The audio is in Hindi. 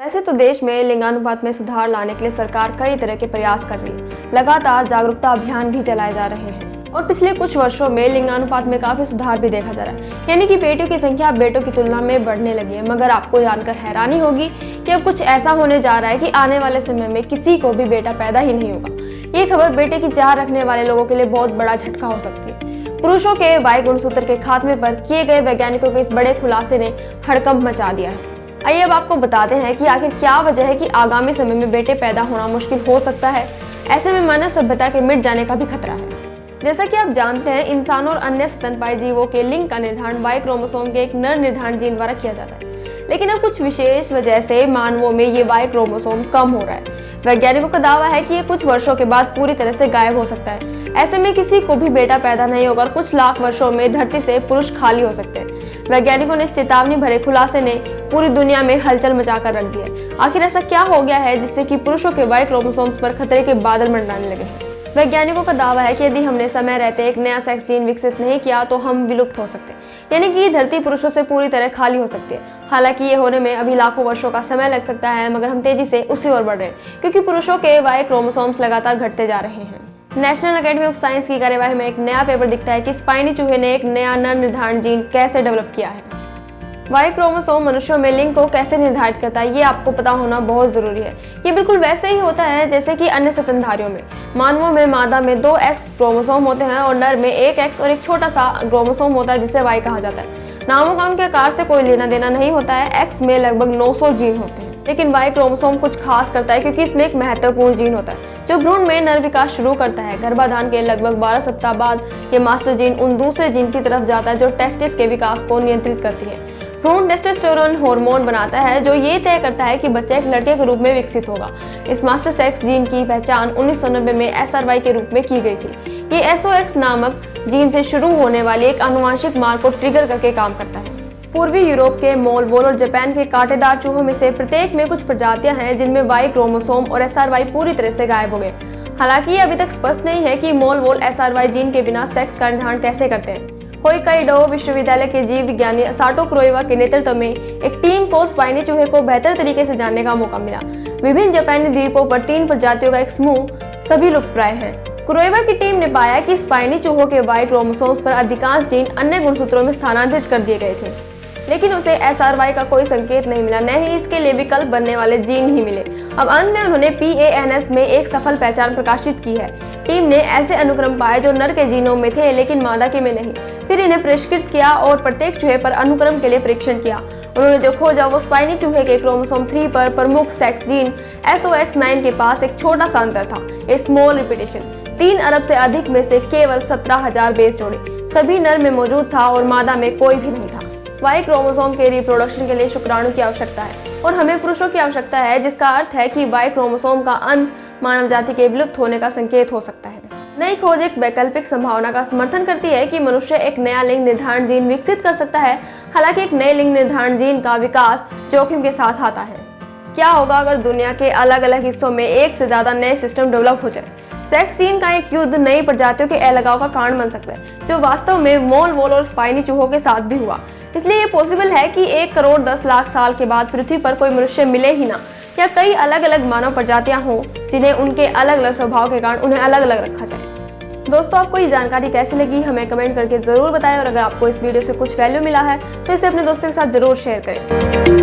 वैसे तो देश में लिंगानुपात में सुधार लाने के लिए सरकार कई तरह के प्रयास कर रही है। लगातार जागरूकता अभियान भी चलाए जा रहे हैं और पिछले कुछ वर्षों में लिंगानुपात में काफी सुधार भी देखा जा रहा है, यानी कि बेटियों की संख्या बेटों की तुलना में बढ़ने लगी है। मगर आपको जानकर हैरानी होगी कि अब कुछ ऐसा होने जा रहा है कि आने वाले समय में किसी को भी बेटा पैदा ही नहीं होगा। ये खबर बेटे की चाह रखने वाले लोगों के लिए बहुत बड़ा झटका हो सकती है। पुरुषों के वाई गुणसूत्र के खात्मे पर किए गए वैज्ञानिकों के इस बड़े खुलासे ने हड़कंप मचा दिया है। आइए अब आपको बताते हैं कि आखिर क्या वजह है कि आगामी समय में बेटे पैदा होना मुश्किल हो सकता है। ऐसे में मानव सभ्यता के मिट जाने का भी खतरा है। जैसा कि आप जानते हैं, इंसानों और अन्य स्तनपायी जीवों के लिंग का निर्धारण वाई क्रोमोसोम के एक नर निर्धारण जीन द्वारा किया जाता है, लेकिन अब कुछ विशेष वजह से मानवों में ये वाई क्रोमोसोम कम हो रहा है। वैज्ञानिकों का दावा है कि ये कुछ वर्षों के बाद पूरी तरह से गायब हो सकता है। ऐसे में किसी को भी बेटा पैदा नहीं होगा और कुछ लाख वर्षों में धरती से पुरुष खाली हो सकते हैं। वैज्ञानिकों ने इस चेतावनी भरे खुलासे ने पूरी दुनिया में हलचल मचाकर रख दी है। आखिर ऐसा क्या हो गया है जिससे कि पुरुषों के वाई क्रोमोसोम पर खतरे के बादल मंडराने लगे हैं। वैज्ञानिकों का दावा है कि यदि हमने समय रहते एक नया सेक्स जीन विकसित नहीं किया तो हम विलुप्त हो सकते हैं, यानी कि धरती पुरुषों से पूरी तरह खाली हो सकती है। हालांकि ये होने में अभी लाखों वर्षों का समय लग सकता है, मगर हम तेजी से उसी ओर बढ़ रहे हैं क्योंकि पुरुषों के वाई क्रोमोसोम्स लगातार घटते जा रहे हैं। नेशनल अकेडमी ऑफ साइंस की कार्यवाही में एक नया पेपर दिखता है कि स्पाइनी चूहे ने एक नया नर निर्धारण जीन कैसे डेवलप किया है। वाई क्रोमोसोम मनुष्यों में लिंग को कैसे निर्धारित करता है, ये आपको पता होना बहुत जरूरी है। ये बिल्कुल वैसे ही होता है जैसे कि अन्य स्तनधारियों में। मानवों में मादा में 2 एक्स क्रोमोसोम होते हैं और नर में 1 एक्स और एक छोटा सा क्रोमोसोम होता है जिसे वाई कहा जाता है। नामों का उनके आकार से कोई लेना देना नहीं होता है। एक्स में लगभग 900 जीन होते हैं, लेकिन वाई क्रोमोसोम कुछ खास करता है क्योंकि इसमें एक महत्वपूर्ण जीन होता है जो भ्रूण में नर विकास शुरू करता है। गर्भाधान के लगभग 12 सप्ताह बाद ये मास्टर जीन उन दूसरे जीन की तरफ जाता है जो टेस्टिस के विकास को नियंत्रित करती है। भ्रूण टेस्टोस्टेरोन हार्मोन बनाता है जो ये तय करता है कि बच्चा एक लड़के के रूप में विकसित होगा। इस मास्टर सेक्स जीन की पहचान 1990 में SRY के रूप में की गई थी। ये SOX नामक जीन से शुरू होने वाली एक आनुवंशिक मार्ग को ट्रिगर करके काम करता है। पूर्वी यूरोप के मोल वोल और जापान के कांटेदार चूहों में से प्रत्येक में कुछ प्रजातियां हैं जिनमें वाई क्रोमोसोम और SRY पूरी तरह से गायब हो गए। हालांकि ये अभी तक स्पष्ट नहीं है कि मोल वोल SRY जीन के बिना सेक्स का निर्धारण कैसे करते हैं। होक्काइडो विश्वविद्यालय के जीव विज्ञानी साटो कुरोइवा के नेतृत्व में एक टीम को स्पाइनी चूहे को बेहतर तरीके से जानने का मौका मिला। विभिन्न जापानी द्वीपों पर 3 प्रजातियों का एक समूह सभी लुप्तप्राय है। कुरोइवा की टीम ने पाया कि स्पाइनी चूहों के वाई क्रोमोसोम्स पर अधिकांश जीन अन्य गुणसूत्रों में स्थानांतरित कर दिए गए थे, लेकिन उसे SRY का कोई संकेत नहीं मिला, न ही इसके लिए विकल्प बनने वाले जीन ही मिले। अब अंत में उन्होंने PANS में एक सफल पहचान प्रकाशित की है। टीम ने ऐसे अनुक्रम पाए जो नर के जीनों में थे लेकिन मादा के में नहीं। फिर इन्हें परिष्कृत किया और प्रत्येक चूहे पर अनुक्रम के लिए परीक्षण किया। उन्होंने जो खोजा वो स्पाइनी चूहे के क्रोमोसोम 3 पर प्रमुख सेक्स जीन SOX9 के पास एक छोटा सा अंतर था, ए स्मॉल रिपीटेशन। 3 अरब से अधिक में से केवल 17,000 बेस जोड़े सभी नर में मौजूद था और मादा में कोई भी नहीं था। वाई क्रोमोसोम के रिप्रोडक्शन के लिए शुक्राणु की आवश्यकता है और हमें पुरुषों की आवश्यकता है, जिसका अर्थ है कि वाई क्रोमोसोम का अंत मानव जाति के विलुप्त होने का संकेत हो सकता है। नई खोज एक वैकल्पिक संभावना का समर्थन करती है कि मनुष्य एक नया लिंग निर्धारण जीन विकसित कर सकता है। हालांकि एक नए लिंग निर्धारण जीन का विकास जोखिम के साथ आता है। क्या होगा अगर दुनिया के अलग अलग हिस्सों में एक से ज्यादा नए सिस्टम डेवलप हो जाए? सेक्स जीन का एक युद्ध नई प्रजातियों के अलगाव का कारण बन सकता है, जो वास्तव में मोल वोल और स्पाइनी चूहों के साथ भी हुआ। इसलिए ये पॉसिबल है कि 1 करोड़ 10 लाख साल के बाद पृथ्वी पर कोई मनुष्य मिले ही ना, या कई अलग अलग मानव प्रजातियां हों जिन्हें उनके अलग अलग स्वभाव के कारण उन्हें अलग अलग रखा जाए। दोस्तों, आपको ये जानकारी कैसी लगी हमें कमेंट करके जरूर बताएं और अगर आपको इस वीडियो से कुछ वैल्यू मिला है तो इसे अपने दोस्तों के साथ जरूर शेयर करें।